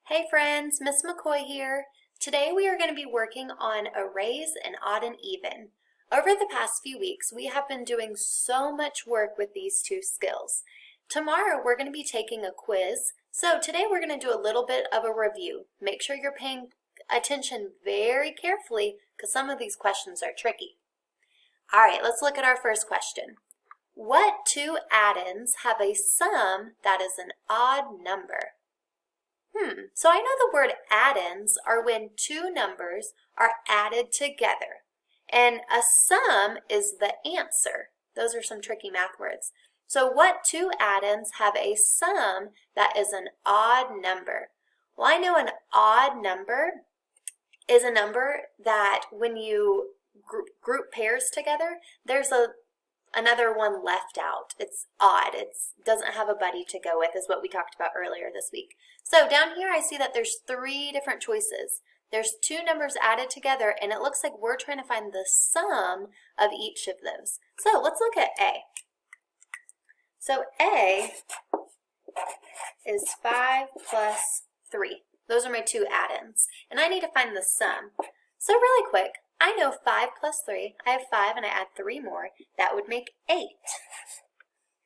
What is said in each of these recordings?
Hey friends, Miss McCoy here. Today we are going to be working on arrays and odd and even. Over the past few weeks, we have been doing so much work with these two skills. Tomorrow we're going to be taking a quiz, so today we're going to do a little bit of a review. Make sure you're paying attention very carefully because some of these questions are tricky. All right, let's look at our first question. What two addends have a sum that is an odd number? So I know the word addends are when two numbers are added together. And a sum is the answer. Those are some tricky math words. So what two addends have a sum that is an odd number? Well, I know an odd number is a number that when you group pairs together, there's another one left out. It's odd. It doesn't have a buddy to go with, is what we talked about earlier this week. So down here I see that there's three different choices. There's two numbers added together, and it looks like we're trying to find the sum of each of those. So let's look at A. So A is 5 plus 3. Those are my two addends, and I need to find the sum. So really quick, I know 5 plus 3, I have 5 and I add 3 more, that would make 8.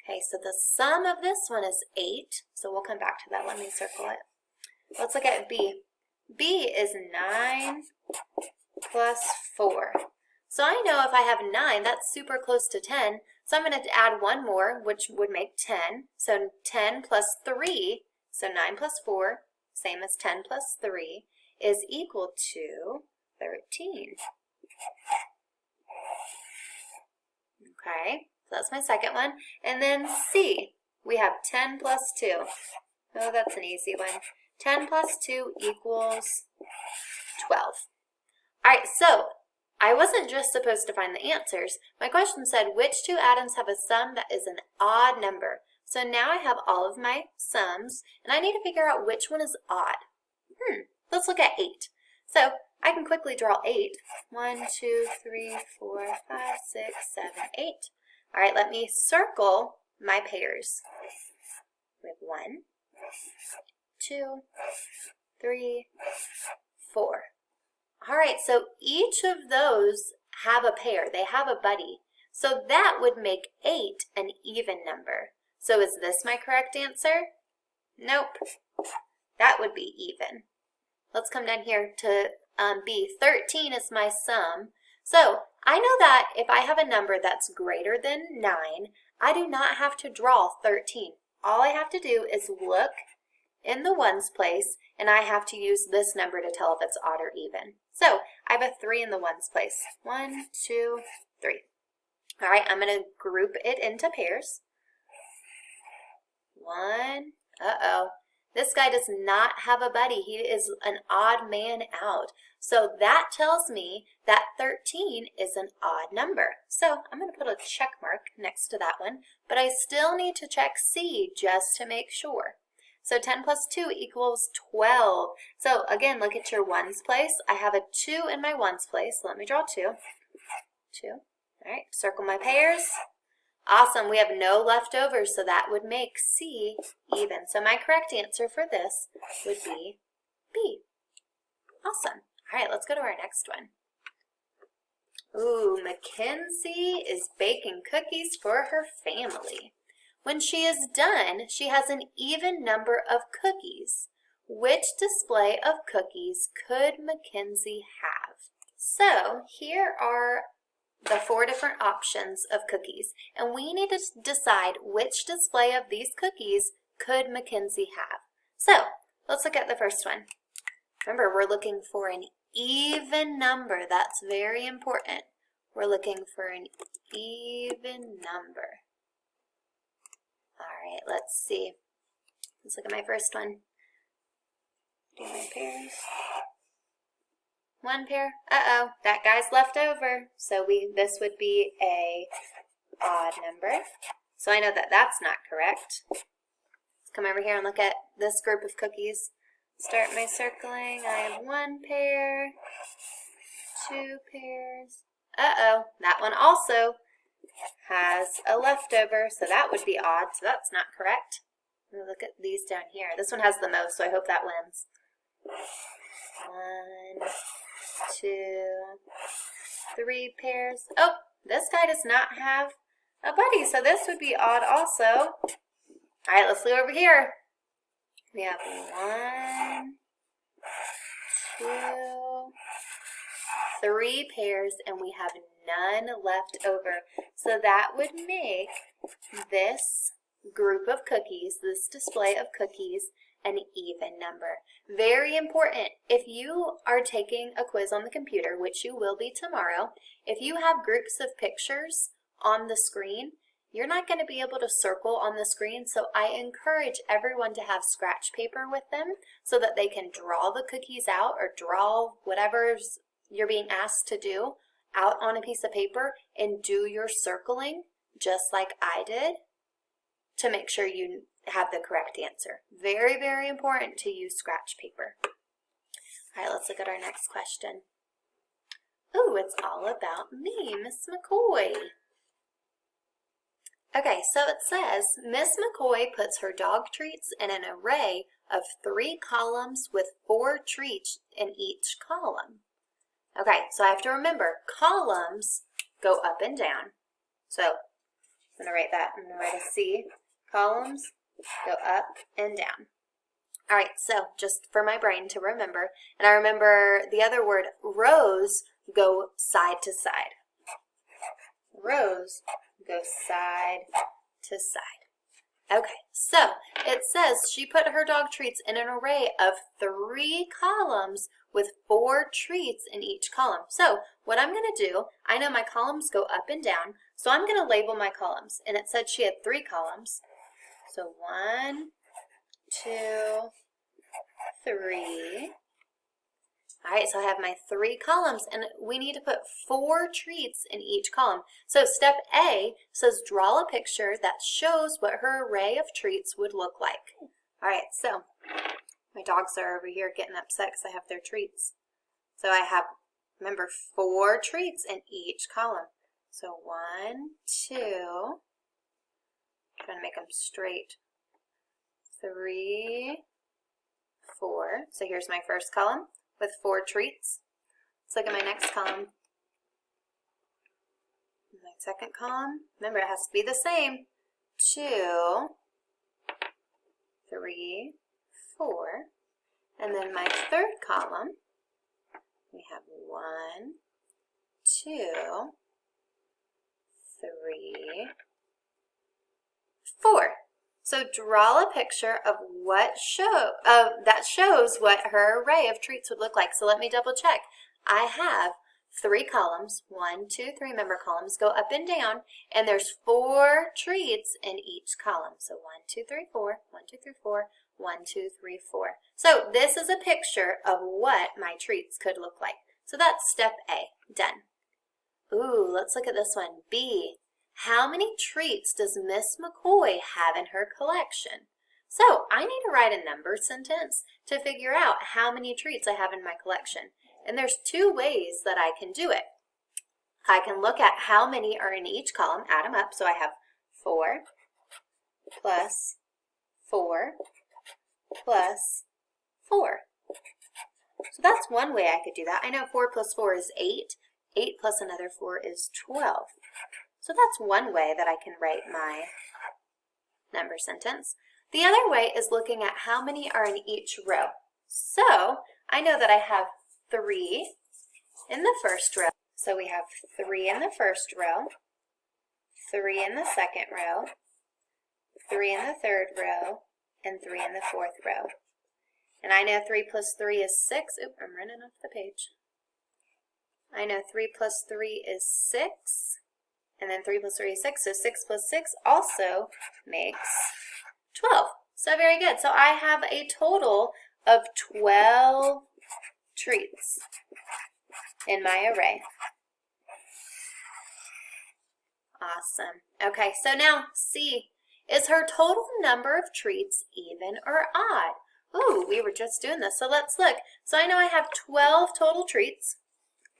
Okay, so the sum of this one is 8, so we'll come back to that. Let me circle it. Let's look at B. B is 9 plus 4. So I know if I have 9, that's super close to 10, so I'm going to add one more, which would make 10. So 10 plus 3, so 9 plus 4, same as 10 plus 3, is equal to 13. Okay, so that's my second one. And then C, we have 10 plus 2. Oh, that's an easy one. 10 plus 2 equals 12. All right, so I wasn't just supposed to find the answers. My question said, which two addends have a sum that is an odd number? So now I have all of my sums, and I need to figure out which one is odd. Let's look at 8. So I can quickly draw 8. 1, 2, 3, 4, 5, 6, 7, 8. All right, let me circle my pairs. We have 1, 2, 3, 4. All right, so each of those have a pair. They have a buddy. So that would make 8 an even number. So is this my correct answer? Nope. That would be even. Let's come down here to B. 13 is my sum. So I know that if I have a number that's greater than 9, I do not have to draw 13. All I have to do is look in the ones place, and I have to use this number to tell if it's odd or even. So I have a 3 in the ones place. 1, 2, 3. All right, I'm going to group it into pairs. 1, this guy does not have a buddy. He is an odd man out. So that tells me that 13 is an odd number. So I'm going to put a check mark next to that one, but I still need to check C just to make sure. So 10 plus 2 equals 12. So again, look at your ones place. I have a 2 in my ones place. Let me draw 2. 2. All right, circle my pairs. Awesome, we have no leftovers, so that would make C even. So my correct answer for this would be B. Awesome. All right, let's go to our next one. Ooh, Mackenzie is baking cookies for her family. When she is done, she has an even number of cookies. Which display of cookies could Mackenzie have? So here are the 4 different options of cookies, and we need to decide which display of these cookies could Mackenzie have. So let's look at the first one. Remember, we're looking for an even number. That's very important. We're looking for an even number. All right, let's see. Let's look at my first one. Do my pairs. 1 pair. That guy's left over. So this would be a odd number. So I know that that's not correct. Let's come over here and look at this group of cookies. Start my circling. I have 1 pair, 2 pairs. That one also has a leftover, so that would be odd. So that's not correct. Let me look at these down here. This one has the most, so I hope that wins. 1, 2, 3 pairs. Oh, this guy does not have a buddy, so this would be odd also. All right, let's look over here. We have 1, 2, 3 pairs, and we have none left over. So that would make this group of cookies, this display of cookies, an even number. Very important. If you are taking a quiz on the computer, which you will be tomorrow, if you have groups of pictures on the screen, you're not going to be able to circle on the screen, so I encourage everyone to have scratch paper with them so that they can draw the cookies out or draw whatever you're being asked to do out on a piece of paper and do your circling just like I did to make sure you have the correct answer. Very, very important to use scratch paper. All right, let's look at our next question. Ooh, it's all about me, Miss McCoy. Okay, so it says, Miss McCoy puts her dog treats in an array of 3 columns with 4 treats in each column. Okay, so I have to remember, columns go up and down. So I'm going to write that. I'm going to write a C. Columns go up and down. All right, so just for my brain to remember, and I remember the other word, rows go side to side. Rows go side to side. Okay, so it says she put her dog treats in an array of 3 columns with 4 treats in each column. So what I'm going to do, I know my columns go up and down, so I'm going to label my columns. And it said she had 3 columns. So 1, 2, 3. All right, so I have my 3 columns, and we need to put 4 treats in each column. So step A says draw a picture that shows what her array of treats would look like. All right, so my dogs are over here getting upset because I have their treats. So I have, remember, 4 treats in each column. So 1, 2, trying to make them straight, 3, 4. So here's my first column with 4 treats. Let's look at my next column. My second column, remember it has to be the same. 2, 3, 4. And then my third column, we have 1, 2, 3, 4. So draw a picture of what that shows what her array of treats would look like. So let me double check. I have 3 columns, 1, 2, 3. Remember, columns go up and down, and there's 4 treats in each column. So 1, 2, 3, 4, 1, 2, 3, 4, 1, 2, 3, 4. So this is a picture of what my treats could look like. So that's step A, done. Ooh, let's look at this one, B. How many treats does Miss McCoy have in her collection? So I need to write a number sentence to figure out how many treats I have in my collection. And there's 2 ways that I can do it. I can look at how many are in each column, add them up. So I have 4 plus 4 plus 4. So that's one way I could do that. I know 4 plus 4 is 8. 8 plus another 4 is 12. So that's one way that I can write my number sentence. The other way is looking at how many are in each row. So I know that I have 3 in the first row. So we have 3 in the first row, 3 in the second row, 3 in the third row, and 3 in the fourth row. And I know 3 plus 3 is 6. Oop, I'm running off the page. I know 3 plus 3 is 6. And then 3 plus 3 is 6, so 6 plus 6 also makes 12. So very good. So I have a total of 12 treats in my array. Awesome. Okay, so now C. Is her total number of treats even or odd? Ooh, we were just doing this, so let's look. So I know I have 12 total treats.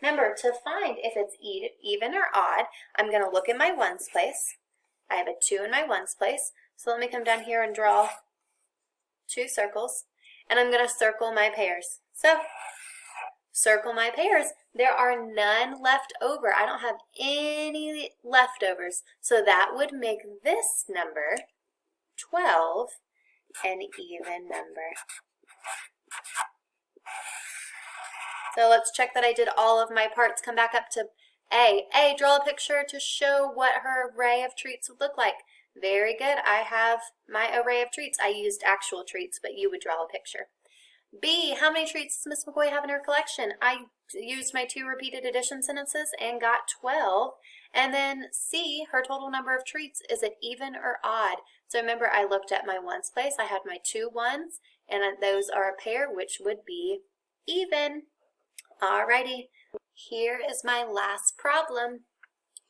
Remember, to find if it's even or odd, I'm going to look in my ones place. I have a 2 in my ones place. So let me come down here and draw 2 circles. And I'm going to circle my pairs. So circle my pairs. There are none left over. I don't have any leftovers. So that would make this number 12 an even number. So let's check that I did all of my parts. Come back up to A. A, draw a picture to show what her array of treats would look like. Very good. I have my array of treats. I used actual treats, but you would draw a picture. B, how many treats does Miss McCoy have in her collection? I used my 2 repeated addition sentences and got 12. And then C, her total number of treats, is it even or odd? So remember, I looked at my ones place. I had my 2 ones, and those are a pair, which would be even. Alrighty, here is my last problem.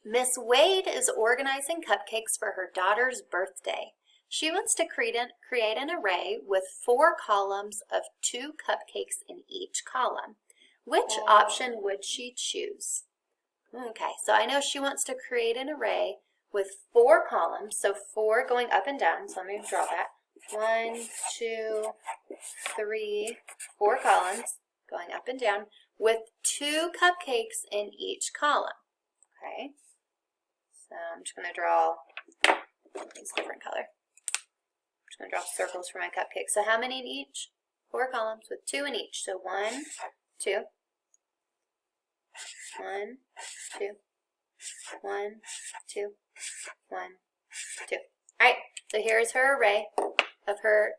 Miss Wade is organizing cupcakes for her daughter's birthday. She wants to create an array with 4 columns of 2 cupcakes in each column. Which option would she choose? Okay, so I know she wants to create an array with 4 columns, so 4 going up and down. So let me draw that. 1, 2, 3, 4 columns going up and down with 2 cupcakes in each column. Okay, so I'm just going to draw these different color. I'm just going to draw circles for my cupcakes. So how many in each? 4 columns with 2 in each. So 1, 2, 1, 2, 1, 2, 1, 2. All right, so here's her array of her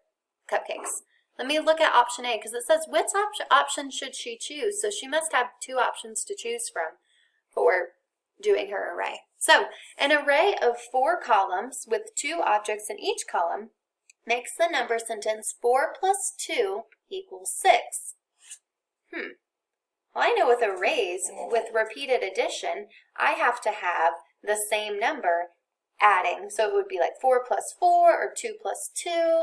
cupcakes. Let me look at option A because it says which option should she choose? So she must have 2 options to choose from for doing her array. So an array of 4 columns with 2 objects in each column makes the number sentence 4 plus 2 equals 6. Well, I know with arrays, with repeated addition, I have to have the same number adding. So it would be like 4 plus 4 or 2 plus 2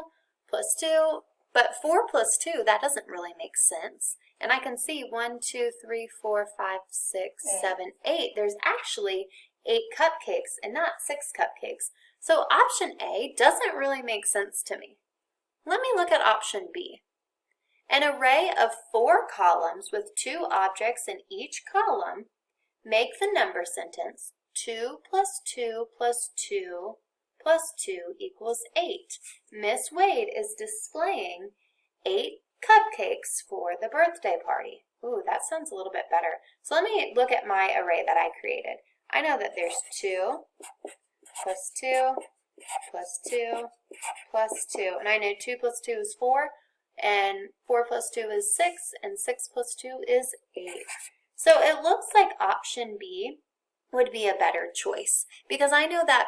plus 2. But 4 plus 2, that doesn't really make sense. And I can see 1, 2, 3, 4, 5, 6, 7, 8. There's actually 8 cupcakes and not 6 cupcakes. So option A doesn't really make sense to me. Let me look at option B. An array of 4 columns with 2 objects in each column make the number sentence 2 plus 2 plus 2 plus 2 equals 8. Miss Wade is displaying 8 cupcakes for the birthday party. Ooh, that sounds a little bit better. So let me look at my array that I created. I know that there's 2 plus 2 plus 2 plus 2. And I know 2 plus 2 is 4, and 4 plus 2 is 6, and 6 plus 2 is 8. So it looks like option B would be a better choice because I know that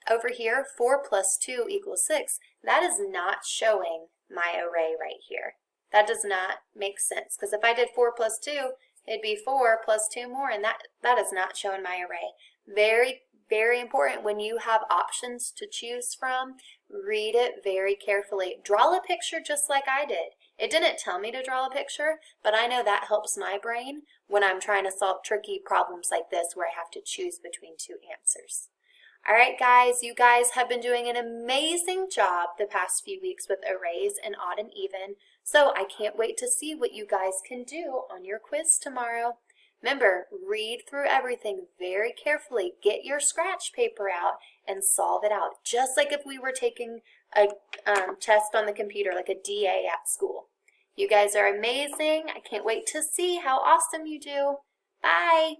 over here, 4 plus 2 equals 6. That is not showing my array right here. That does not make sense because if I did 4 plus 2, it'd be 4 plus 2 more, and that is not showing my array. Very, very important when you have options to choose from, read it very carefully. Draw a picture just like I did. It didn't tell me to draw a picture, but I know that helps my brain when I'm trying to solve tricky problems like this where I have to choose between 2 answers. All right, guys, you guys have been doing an amazing job the past few weeks with arrays and odd and even, so I can't wait to see what you guys can do on your quiz tomorrow. Remember, read through everything very carefully. Get your scratch paper out and solve it out, just like if we were taking a test on the computer, like a DA at school. You guys are amazing. I can't wait to see how awesome you do. Bye.